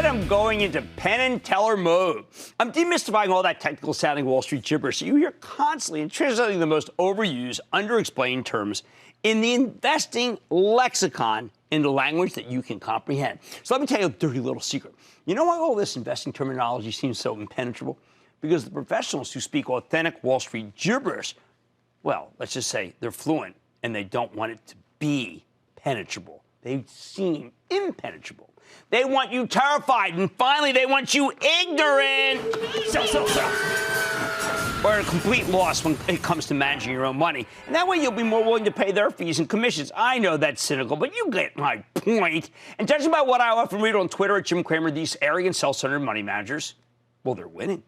right, I'm going into Penn and Teller mode. I'm demystifying all that technical-sounding Wall Street gibberish you hear constantly and translating the most overused, underexplained terms in the investing lexicon into language that you can comprehend. So let me tell you a dirty little secret. You know why all this investing terminology seems so impenetrable? Because the professionals who speak authentic Wall Street gibberish, well, let's just say they're fluent and they don't want it to be penetrable. They seem impenetrable. They want you terrified, and finally, they want you ignorant. Sell. Or at a complete loss when it comes to managing your own money. And that way, you'll be more willing to pay their fees and commissions. I know that's cynical, but you get my point. And judging by what I often read on Twitter at Jim Cramer, these arrogant, self-centered money managers, well, they're winning.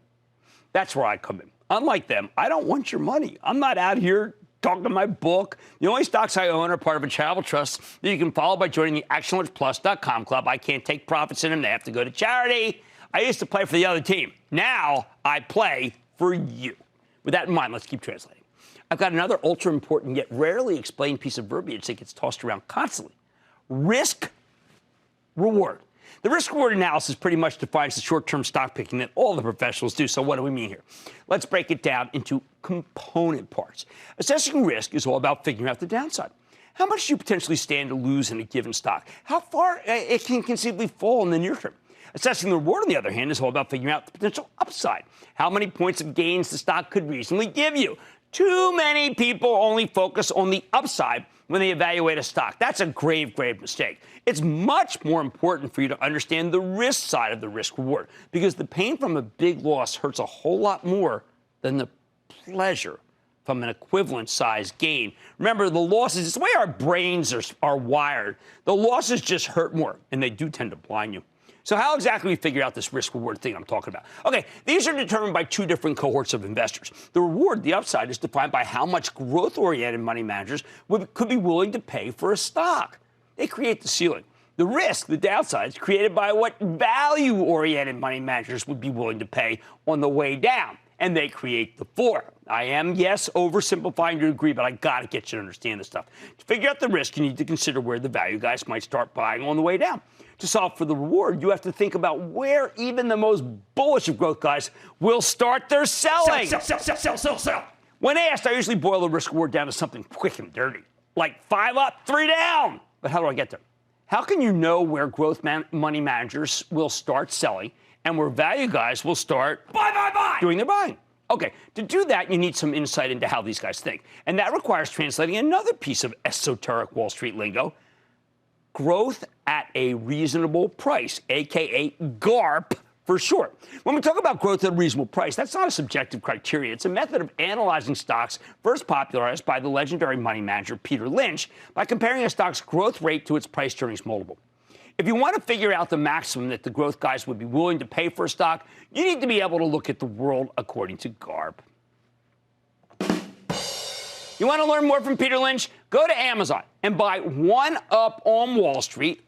That's where I come in. Unlike them, I don't want your money. I'm not out here talking to my book. The only stocks I own are part of a charitable trust that you can follow by joining the ActionAlertsPlus.com club. I can't take profits in them. They have to go to charity. I used to play for the other team. Now I play for you. With that in mind, let's keep translating. I've got another ultra-important yet rarely explained piece of verbiage that gets tossed around constantly. Risk-reward. The risk-reward analysis pretty much defines the short-term stock picking that all the professionals do. So what do we mean here? Let's break it down into component parts. Assessing risk is all about figuring out the downside. How much do you potentially stand to lose in a given stock? How far it can conceivably fall in the near term? Assessing the reward, on the other hand, is all about figuring out the potential upside. How many points of gains the stock could reasonably give you? Too many people only focus on the upside when they evaluate a stock. That's a grave, grave mistake. It's much more important for you to understand the risk side of the risk reward, because the pain from a big loss hurts a whole lot more than the pleasure from an equivalent size gain. Remember, the losses, it's the way our brains are wired. The losses just hurt more, and they do tend to blind you. So how exactly we figure out this risk-reward thing I'm talking about? Okay, these are determined by two different cohorts of investors. The reward, the upside, is defined by how much growth-oriented money managers could be willing to pay for a stock. They create the ceiling. The risk, the downside, is created by what value-oriented money managers would be willing to pay on the way down. And they create the floor. I am, yes, oversimplifying to a degree, but I got to get you to understand this stuff. To figure out the risk, you need to consider where the value guys might start buying on the way down. To solve for the reward, you have to think about where even the most bullish of growth guys will start their selling. Sell. When asked, I usually boil the risk reward down to something quick and dirty, like 5 up, 3 down. But how do I get there? How can you know where growth money managers will start selling and where value guys will start doing their buying? Okay, to do that, you need some insight into how these guys think. And that requires translating another piece of esoteric Wall Street lingo: growth at a reasonable price, a.k.a. GARP for short. When we talk about growth at a reasonable price, that's not a subjective criteria. It's a method of analyzing stocks first popularized by the legendary money manager Peter Lynch by comparing a stock's growth rate to its price-earnings multiple. If you want to figure out the maximum that the growth guys would be willing to pay for a stock, you need to be able to look at the world according to GARP. You want to learn more from Peter Lynch? Go to Amazon and buy One Up on Wall Street,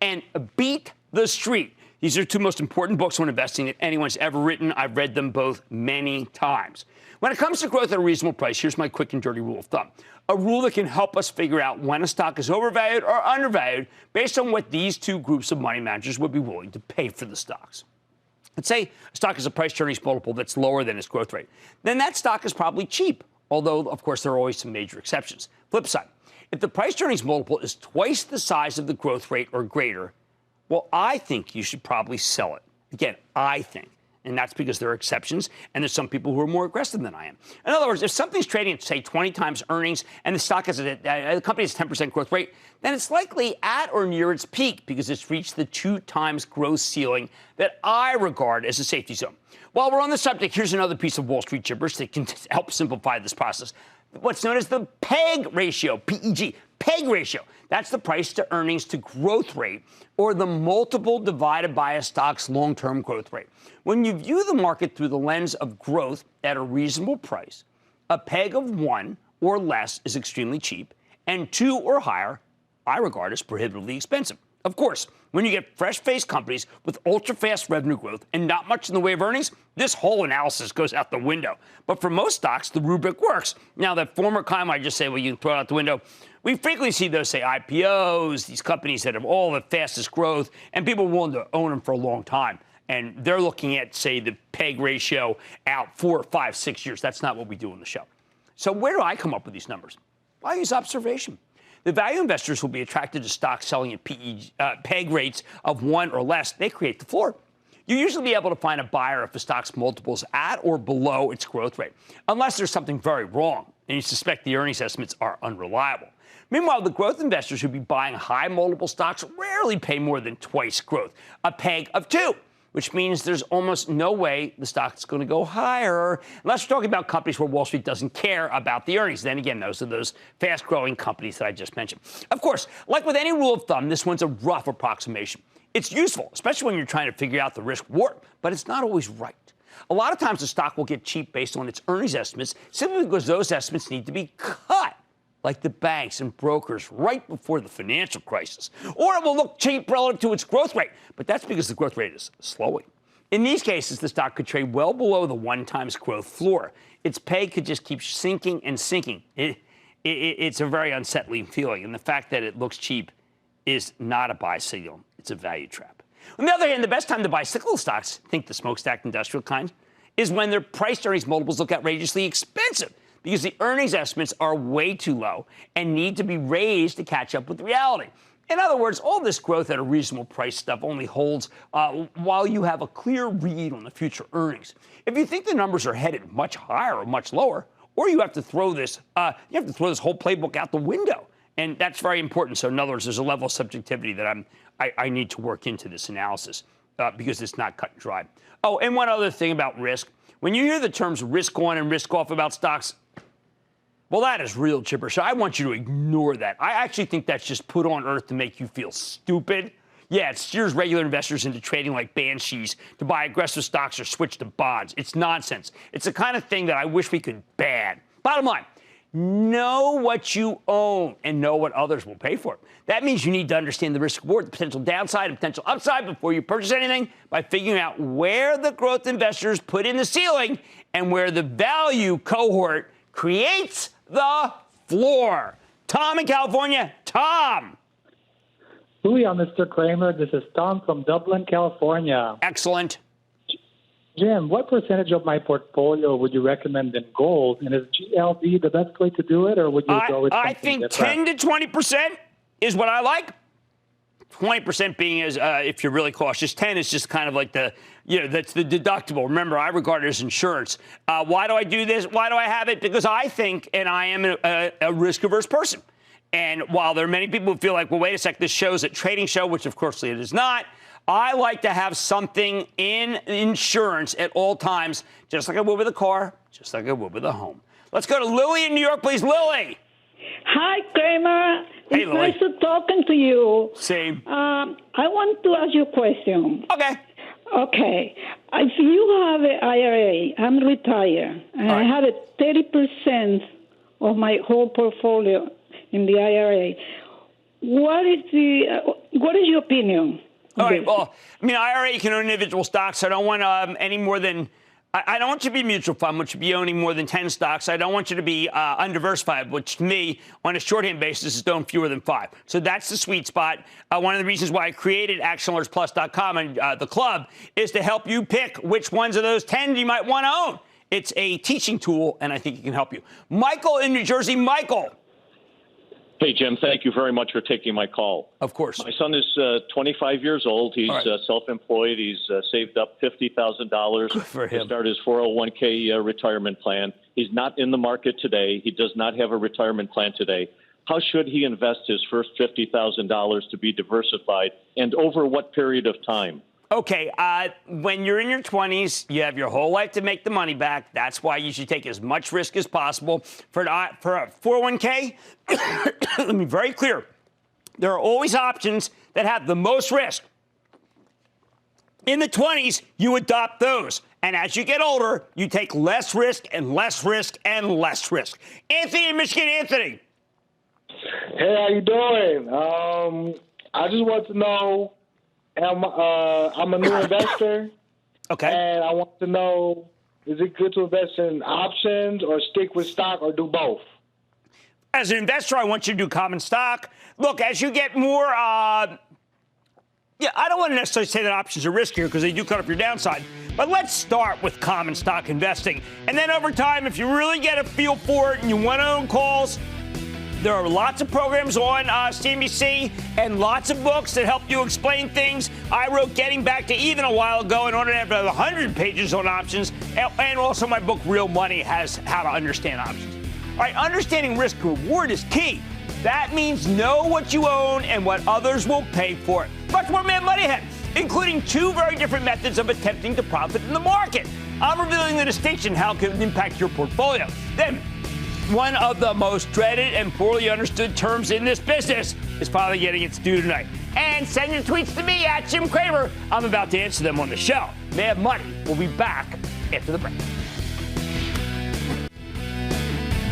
and Beat the Street. These are two most important books on investing that anyone's ever written. I've read them both many times. When it comes to growth at a reasonable price, here's my quick and dirty rule of thumb. A rule that can help us figure out when a stock is overvalued or undervalued based on what these two groups of money managers would be willing to pay for the stocks. Let's say a stock has a price-earnings multiple that's lower than its growth rate. Then that stock is probably cheap, although, of course, there are always some major exceptions. Flip side, if the price-earnings multiple is twice the size of the growth rate or greater, well, I think you should probably sell it. Again, I think. And that's because there are exceptions, and there's some people who are more aggressive than I am. In other words, if something's trading at, say, 20 times earnings and the stock has the company has a 10% growth rate, then it's likely at or near its peak because it's reached the 2 times growth ceiling that I regard as a safety zone. While we're on the subject, here's another piece of Wall Street gibberish that can help simplify this process. What's known as the PEG ratio, P-E-G, PEG ratio. That's the price to earnings to growth rate, or the multiple divided by a stock's long-term growth rate. When you view the market through the lens of growth at a reasonable price, a PEG of 1 or less is extremely cheap, and 2 or higher I regard as prohibitively expensive. Of course, when you get fresh-faced companies with ultra-fast revenue growth and not much in the way of earnings, this whole analysis goes out the window. But for most stocks, the rubric works. Now, that former comment I just said, well, you can throw it out the window, we frequently see those, say, IPOs, these companies that have all the fastest growth, and people are willing to own them for a long time. And they're looking at, say, the PEG ratio out 4, 5, 6 years. That's not what we do on the show. So where do I come up with these numbers? Well, I use observation. The value investors will be attracted to stocks selling at PEG rates of 1 or less. They create the floor. You usually be able to find a buyer if the stock's multiple is at or below its growth rate, unless there's something very wrong and you suspect the earnings estimates are unreliable. Meanwhile, the growth investors who be buying high multiple stocks rarely pay more than twice growth, a PEG of 2. Which means there's almost no way the stock's going to go higher unless we're talking about companies where Wall Street doesn't care about the earnings. Then again, those are those fast-growing companies that I just mentioned. Of course, like with any rule of thumb, this one's a rough approximation. It's useful, especially when you're trying to figure out the risk reward, but it's not always right. A lot of times the stock will get cheap based on its earnings estimates simply because those estimates need to be cut, like the banks and brokers right before the financial crisis. Or it will look cheap relative to its growth rate, but that's because the growth rate is slowing. In these cases, the stock could trade well below the 1 times growth floor. Its PEG could just keep sinking and sinking. It's a very unsettling feeling, and the fact that it looks cheap is not a buy signal. It's a value trap. On the other hand, the best time to buy cyclical stocks, think the smokestack industrial kind, is when their price earnings multiples look outrageously expensive, because the earnings estimates are way too low and need to be raised to catch up with reality. In other words, all this growth at a reasonable price stuff only holds while you have a clear read on the future earnings. If you think the numbers are headed much higher or much lower, or you have to throw this whole playbook out the window, and that's very important. So in other words, there's a level of subjectivity that I need to work into this analysis because it's not cut and dry. Oh, and one other thing about risk. When you hear the terms risk on and risk off about stocks, well, that is real gibberish. I want you to ignore that. I actually think that's just put on earth to make you feel stupid. Yeah, it steers regular investors into trading like banshees to buy aggressive stocks or switch to bonds. It's nonsense. It's the kind of thing that I wish we could ban. Bottom line, know what you own and know what others will pay for it. That means you need to understand the risk reward, the potential downside and potential upside before you purchase anything by figuring out where the growth investors put in the ceiling and where the value cohort creates the floor. Tom in California. Tom. Booyah, Mr. Cramer. This is Tom from Dublin, California. Excellent. Jim, what percentage of my portfolio would you recommend in gold? And is GLD the best way to do it, or would you go with something I think different? 10 to 20% is what I like. 20% being is if you're really cautious. 10 is just kind of like that's the deductible. Remember, I regard it as insurance. Why do I do this? Why do I have it? Because I think, and I am a risk-averse person. And while there are many people who feel like, well, wait a sec, this show's a trading show, which of course it is not, I like to have something in insurance at all times, just like I would with a car, just like I would with a home. Let's go to Lily in New York, please. Lily. Hi, Cramer. Hey, It's Lily. nice to talking to you. Same. I want to ask you a question. Okay. Okay. If you have an IRA, I'm retired, and All right. I have a 30% of my whole portfolio in the IRA. What is your opinion? All right. Well, I mean, IRA can own individual stocks. I don't want any more than. I don't want you to be a mutual fund, which would be owning more than 10 stocks. I don't want you to be undiversified, which to me, on a shorthand basis, is own fewer than 5. So that's the sweet spot. One of the reasons why I created ActionAlertsPlus.com and the club is to help you pick which ones of those 10 you might want to own. It's a teaching tool, and I think it can help you. Michael in New Jersey. Michael. Hey, Jim, thank you very much for taking my call. Of course. My son is 25 years old. He's right. Self-employed. He's saved up $50,000 for him. to start his 401k retirement plan. He's not in the market today. He does not have a retirement plan today. How should he invest his first $50,000 to be diversified, and over what period of time? Okay, when you're in your 20s, you have your whole life to make the money back. That's why you should take as much risk as possible. For a 401k, let me be very clear. There are always options that have the most risk. In the 20s, you adopt those. And as you get older, you take less risk and less risk and less risk. Anthony in Michigan. Anthony. Hey, how you doing? I just want to know, I'm a new investor, Okay. and I want to know, is it good to invest in options or stick with stock or do both? As an investor, I want you to do common stock. Look, as you get more, I don't want to necessarily say that options are riskier because they do cut off your downside. But let's start with common stock investing. And then over time, if you really get a feel for it and you want to own calls, there are lots of programs on CNBC and lots of books that help you explain things. I wrote Getting Back to Even a while ago in order to have 100 pages on options. And also my book, Real Money, has how to understand options. All right, understanding risk reward is key. That means know what you own and what others will pay for it. Much more Mad Money ahead, including 2 very different methods of attempting to profit in the market. I'm revealing the distinction, how it can impact your portfolio. Then, one of the most dreaded and poorly understood terms in this business is finally getting its due tonight. And send your tweets to me at Jim Cramer. I'm about to answer them on the show. Mad Money will be back after the break.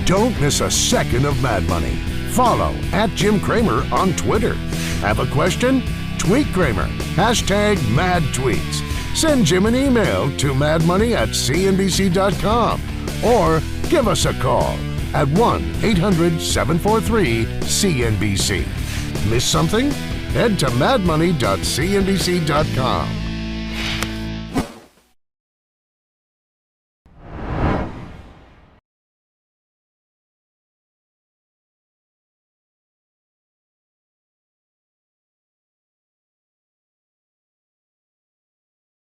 Don't miss a second of Mad Money. Follow at Jim Cramer on Twitter. Have a question? Tweet Cramer. #MadTweets. Send Jim an email to madmoney@cnbc.com or give us a call at 1-800-743-CNBC. Miss something? Head to madmoney.cnbc.com.